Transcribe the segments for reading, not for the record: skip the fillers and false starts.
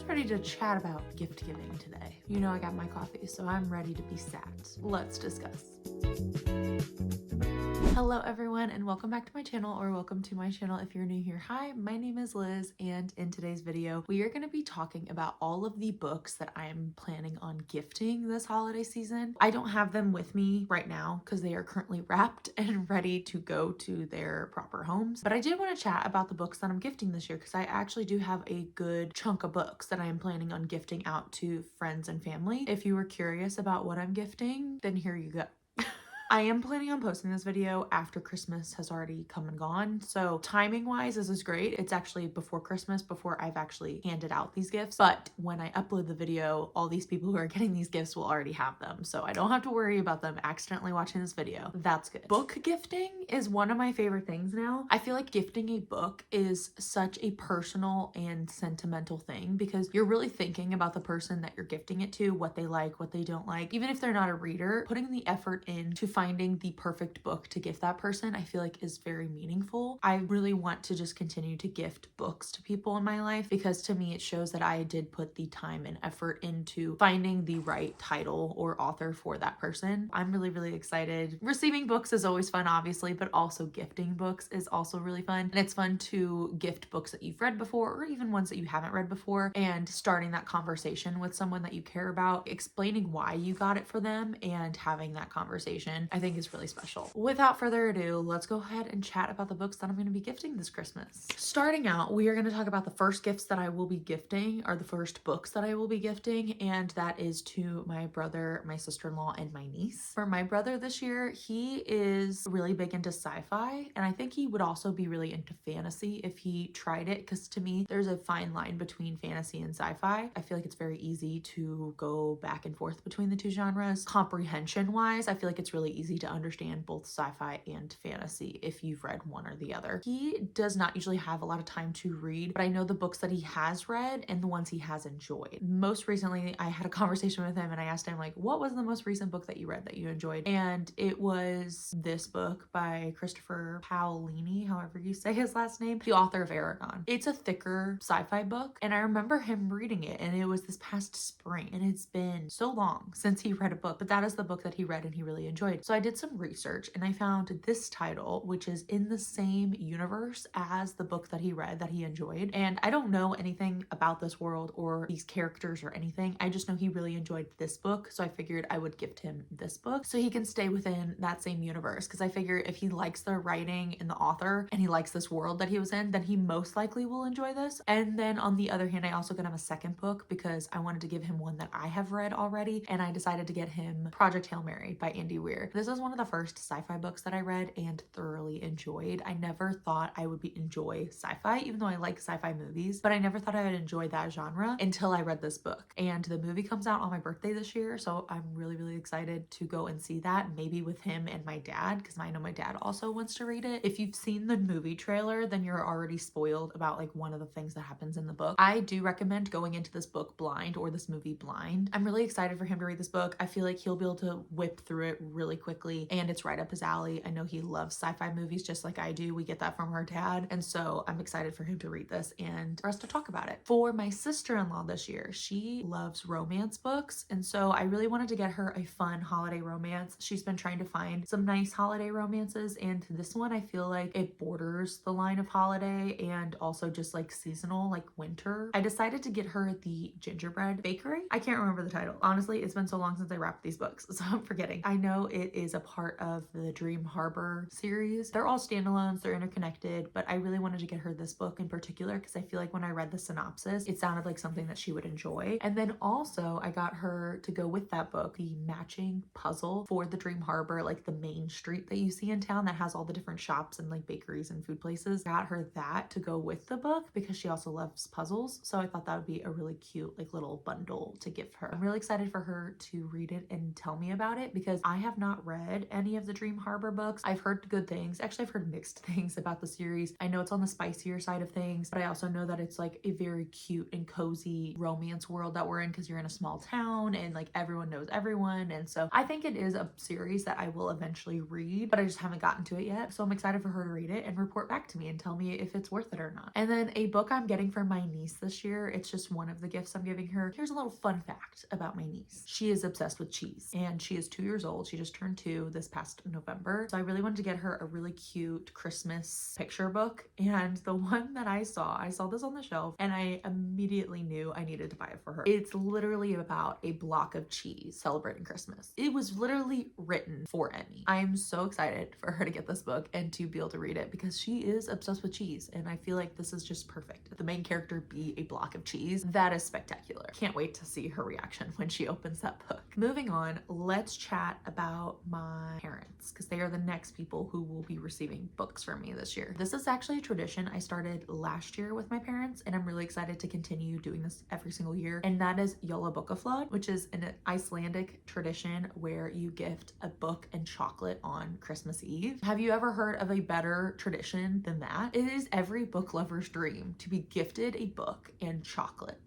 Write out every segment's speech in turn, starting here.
ready to chat about gift giving today. You know I got my coffee, so I'm ready to be sat. Let's discuss. Hello everyone and welcome back to my channel, or welcome to my channel if you're new here. Hi, my name is Liz, and in today's video we are going to be talking about all of the books that I'm planning on gifting this holiday season. I don't have them with me right now because they are currently wrapped and ready to go to their proper homes, but I did want to chat about the books that I'm gifting this year because I actually do have a good chunk of books that I am planning on gifting out to friends and family. If you were curious about what I'm gifting, then here you go. I am planning on posting this video after Christmas has already come and gone. So timing wise, this is great. It's actually before Christmas, before I've actually handed out these gifts. But when I upload the video, all these people who are getting these gifts will already have them. So I don't have to worry about them accidentally watching this video. That's good. Book gifting is one of my favorite things now. I feel like gifting a book is such a personal and sentimental thing because you're really thinking about the person that you're gifting it to, what they like, what they don't like. Even if they're not a reader, putting the effort in to finding the perfect book to gift that person, I feel like is very meaningful. I really want to just continue to gift books to people in my life because to me it shows that I did put the time and effort into finding the right title or author for that person. I'm really excited. Receiving books is always fun, obviously, but also gifting books is also really fun. And it's fun to gift books that you've read before or even ones that you haven't read before, and starting that conversation with someone that you care about, explaining why you got it for them and having that conversation, I think is really special. Without further ado, let's go ahead and chat about the books that I'm going to be gifting this Christmas. Starting out, we are going to talk about the first gifts that I will be gifting, or the first books that I will be gifting, and that is to my brother, my sister-in-law, and my niece. For my brother this year, he is really big into sci-fi, and I think he would also be really into fantasy if he tried it, because to me, there's a fine line between fantasy and sci-fi. I feel like it's very easy to go back and forth between the two genres. Comprehension-wise, I feel like it's really easy to understand both sci-fi and fantasy if you've read one or the other. He does not usually have a lot of time to read, but I know the books that he has read and the ones he has enjoyed. Most recently, I had a conversation with him and I asked him, like, what was the most recent book that you read that you enjoyed? And it was this book by Christopher Paolini, however you say his last name, the author of Eragon. It's a thicker sci-fi book, and I remember him reading it, and it was this past spring, and it's been so long since he read a book, but that is the book that he read and he really enjoyed. So I did some research and I found this title, which is in the same universe as the book that he read that he enjoyed. And I don't know anything about this world or these characters or anything. I just know he really enjoyed this book. So I figured I would gift him this book so he can stay within that same universe. Because I figure if he likes the writing and the author and he likes this world that he was in, then he most likely will enjoy this. And then on the other hand, I also got him a second book because I wanted to give him one that I have read already. And I decided to get him Project Hail Mary by Andy Weir. This is one of the first sci-fi books that I read and thoroughly enjoyed. I never thought I would enjoy sci-fi, even though I like sci-fi movies, but I never thought I would enjoy that genre until I read this book. And the movie comes out on my birthday this year, so I'm really excited to go and see that, maybe with him and my dad, because I know my dad also wants to read it. If you've seen the movie trailer, then you're already spoiled about like one of the things that happens in the book. I do recommend going into this book blind, or this movie blind. I'm really excited for him to read this book. I feel like he'll be able to whip through it really quickly, and it's right up his alley. I know he loves sci-fi movies just like I do. We get that from our dad, and so I'm excited for him to read this and for us to talk about it. For my sister-in-law this year, she loves romance books, and so I really wanted to get her a fun holiday romance. She's been trying to find some nice holiday romances, and this one I feel like it borders the line of holiday and also just like seasonal, like winter. I decided to get her The Gingerbread Bakery. I can't remember the title. Honestly, it's been so long since I wrapped these books, so I'm forgetting. I know it is a part of the Dream Harbor series. They're all standalones, they're interconnected, but I really wanted to get her this book in particular because I feel like when I read the synopsis, it sounded like something that she would enjoy. And then also I got her to go with that book, the matching puzzle for the Dream Harbor, like the main street that you see in town that has all the different shops and like bakeries and food places. Got her that to go with the book because she also loves puzzles. So I thought that would be a really cute like little bundle to give her. I'm really excited for her to read it and tell me about it because I have not not read any of the Dream Harbor books. I've heard good things. Actually, I've heard mixed things about the series. I know it's on the spicier side of things, but I also know that it's like a very cute and cozy romance world that we're in because you're in a small town and like everyone knows everyone. And so I think it is a series that I will eventually read, but I just haven't gotten to it yet. So I'm excited for her to read it and report back to me and tell me if it's worth it or not. And then a book I'm getting for my niece this year, it's just one of the gifts I'm giving her. Here's a little fun fact about my niece. She is obsessed with cheese and she is 2 years old. She just turned 2 this past November. So I really wanted to get her a really cute Christmas picture book. And the one that I saw this on the shelf and I immediately knew I needed to buy it for her. It's literally about a block of cheese celebrating Christmas. It was literally written for Emmy. I am so excited for her to get this book and to be able to read it because she is obsessed with cheese and I feel like this is just perfect. The main character be a block of cheese. That is spectacular. Can't wait to see her reaction when she opens that book. Moving on, let's chat about my parents because they are the next people who will be receiving books from me this year. This is actually a tradition I started last year with my parents and I'm really excited to continue doing this every single year, and that is Jólabókaflóð, which is an Icelandic tradition where you gift a book and chocolate on Christmas Eve. Have you ever heard of a better tradition than that? It is every book lover's dream to be gifted a book and chocolate.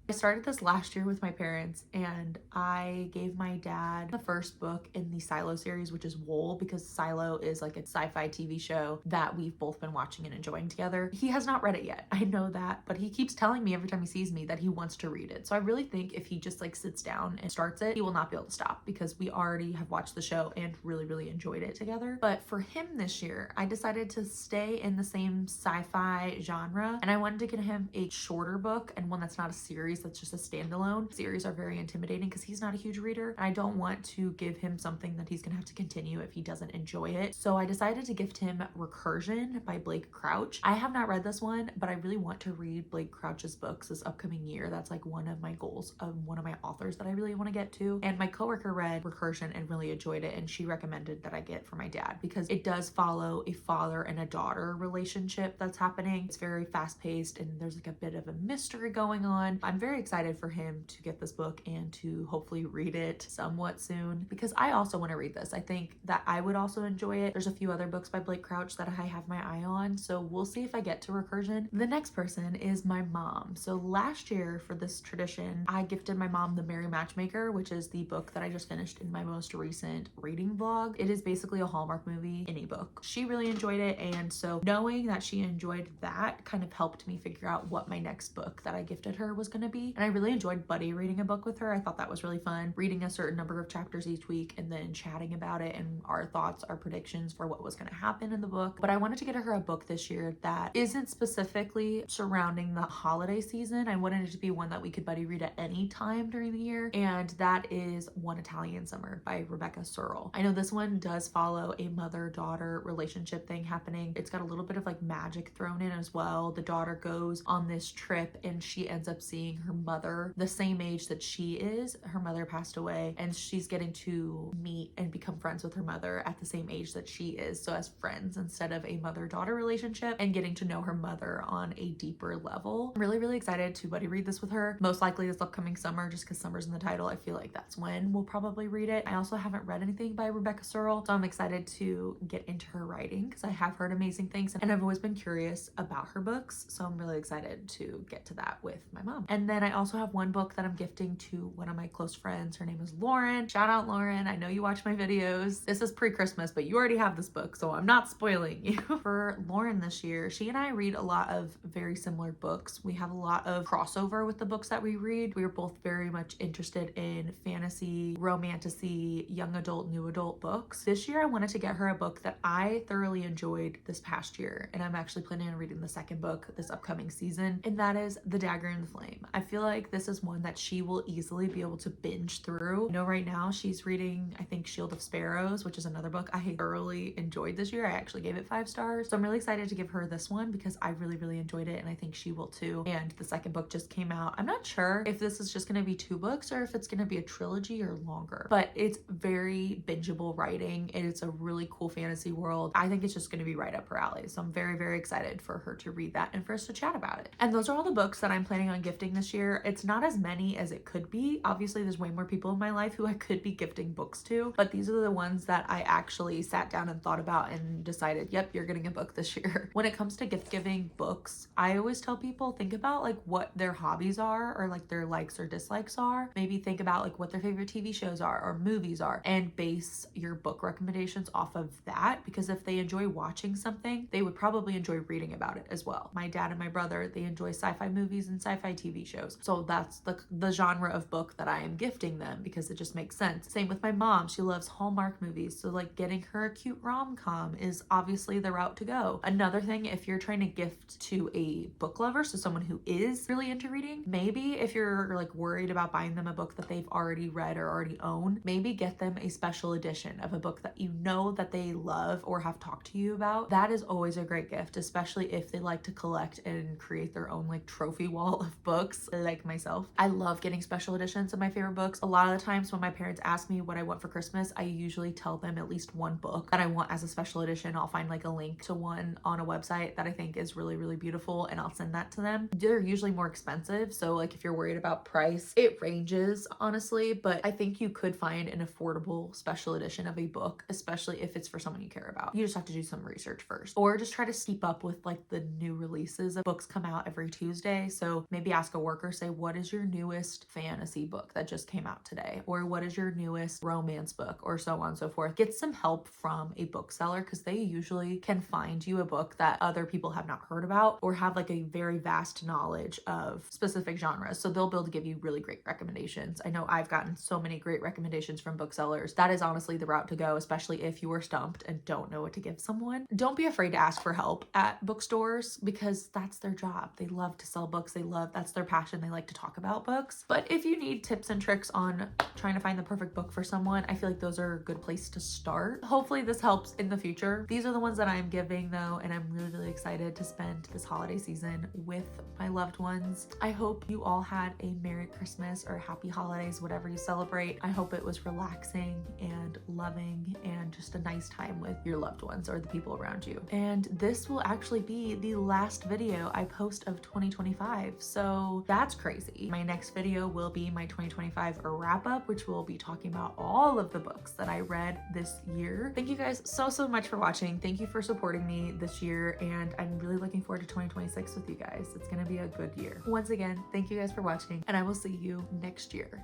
I started this last year with my parents and I gave my dad the first book in the Silo series, which is Wool, because Silo is like a sci-fi TV show that we've both been watching and enjoying together. He has not read it yet, I know that, but he keeps telling me every time he sees me that he wants to read it. So I really think if he just like sits down and starts it, he will not be able to stop because we already have watched the show and really enjoyed it together. But for him this year, I decided to stay in the same sci-fi genre and I wanted to get him a shorter book and one that's not a series, that's just a standalone. Series are very intimidating because he's not a huge reader. I don't want to give him something that he's gonna have to continue if he doesn't enjoy it. So I decided to gift him Recursion by Blake Crouch. I have not read this one, but I really want to read Blake Crouch's books this upcoming year. That's like one of my goals of one of my authors that I really want to get to. And my coworker read Recursion and really enjoyed it, and she recommended that I get for my dad because it does follow a father and a daughter relationship that's happening. It's very fast paced and there's like a bit of a mystery going on. I'm very excited for him to get this book and to hopefully read it somewhat soon because I also want to read this. I think that I would also enjoy it. There's a few other books by Blake Crouch that I have my eye on, so we'll see if I get to Recursion. The next person is my mom. So last year for this tradition, I gifted my mom The Merry Matchmaker, which is the book that I just finished in my most recent reading vlog. It is basically a Hallmark movie in a book. She really enjoyed it, and so knowing that she enjoyed that kind of helped me figure out what my next book that I gifted her was going to be. And I really enjoyed buddy reading a book with her. I thought that was really fun, reading a certain number of chapters each week and then chatting about it and our thoughts, our predictions for what was going to happen in the book. But I wanted to get her a book this year that isn't specifically surrounding the holiday season. I wanted it to be one that we could buddy read at any time during the year, and that is One Italian Summer by Rebecca Searle. I know this one does follow a mother-daughter relationship thing happening. It's got a little bit of like magic thrown in as well. The daughter goes on this trip and she ends up seeing her mother the same age that she is. Her mother passed away and she's getting to meet and become friends with her mother at the same age that she is. So as friends instead of a mother-daughter relationship, and getting to know her mother on a deeper level. I'm really excited to buddy read this with her. Most likely this upcoming summer, just because summer's in the title. I feel like that's when we'll probably read it. I also haven't read anything by Rebecca Searle, so I'm excited to get into her writing because I have heard amazing things and I've always been curious about her books. So I'm really excited to get to that with my mom. And then I also have one book that I'm gifting to one of my close friends. Her name is Lauren. Shout out Lauren. I know you watch my videos. This is pre-Christmas, but you already have this book, so I'm not spoiling you. For Lauren this year, she and I read a lot of very similar books. We have a lot of crossover with the books that we read. We are both very much interested in fantasy, romantasy, young adult, new adult books. This year, I wanted to get her a book that I thoroughly enjoyed this past year, and I'm actually planning on reading the second book this upcoming season, and that is The Dagger and the Flame. I feel like this is one that she will easily be able to binge through. I know right now she's reading, I think, Shield of Sparrows, which is another book I thoroughly enjoyed this year. I actually gave it 5 stars. So I'm really excited to give her this one because I really enjoyed it and I think she will too. And the second book just came out. I'm not sure if this is just going to be 2 books or if it's going to be a trilogy or longer, but it's very bingeable writing. It's a really cool fantasy world. I think it's just going to be right up her alley. So I'm very excited for her to read that and for us to chat about it. And those are all the books that I'm planning on gifting this this year. It's not as many as it could be. Obviously, there's way more people in my life who I could be gifting books to, but these are the ones that I actually sat down and thought about and decided, yep, you're getting a book this year. When it comes to gift giving books, I always tell people, think about like what their hobbies are, or like their likes or dislikes are. Maybe think about like what their favorite TV shows are or movies are, and base your book recommendations off of that, because if they enjoy watching something, they would probably enjoy reading about it as well. My dad and my brother, they enjoy sci-fi movies and sci-fi TV shows. So that's the genre of book that I am gifting them, because it just makes sense. Same with my mom. She loves Hallmark movies. So like getting her a cute rom-com is obviously the route to go. Another thing, if you're trying to gift to a book lover, so someone who is really into reading, maybe if you're like worried about buying them a book that they've already read or already own, maybe get them a special edition of a book that you know that they love or have talked to you about. That is always a great gift, especially if they like to collect and create their own like trophy wall of books, like myself. I love getting special editions of my favorite books. A lot of the times when my parents ask me what I want for Christmas, I usually tell them at least one book that I want as a special edition. I'll find like a link to one on a website that I think is really, really beautiful, and I'll send that to them. They're usually more expensive, so like if you're worried about price, it ranges honestly, but I think you could find an affordable special edition of a book, especially if it's for someone you care about. You just have to do some research first, or just try to keep up with like the new releases of books come out every Tuesday. So maybe ask a worker, say, what is your newest fantasy book that just came out today? Or what is your newest romance book? Or so on and so forth. Get some help from a bookseller, because they usually can find you a book that other people have not heard about or have like a very vast knowledge of specific genres. So they'll be able to give you really great recommendations. I know I've gotten so many great recommendations from booksellers. That is honestly the route to go, especially if you are stumped and don't know what to give someone. Don't be afraid to ask for help at bookstores, because that's their job. They love to sell books. That's their passion. They like to talk about books. But if you need tips and tricks on trying to find the perfect book for someone, I feel like those are a good place to start. Hopefully this helps in the future. These are the ones that I'm giving though, and I'm really, really excited to spend this holiday season with my loved ones. I hope you all had a Merry Christmas or Happy Holidays, whatever you celebrate. I hope it was relaxing and loving and just a nice time with your loved ones or the people around you. And this will actually be the last video I post of 2025. So that's crazy. My next video will be my 2025 wrap up, which will be talking about all of the books that I read this year. Thank you guys so much for watching. Thank you for supporting me this year, and I'm really looking forward to 2026 with you guys. It's gonna be a good year. Once again, thank you guys for watching, and I will see you next year.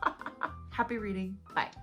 Happy reading. Bye.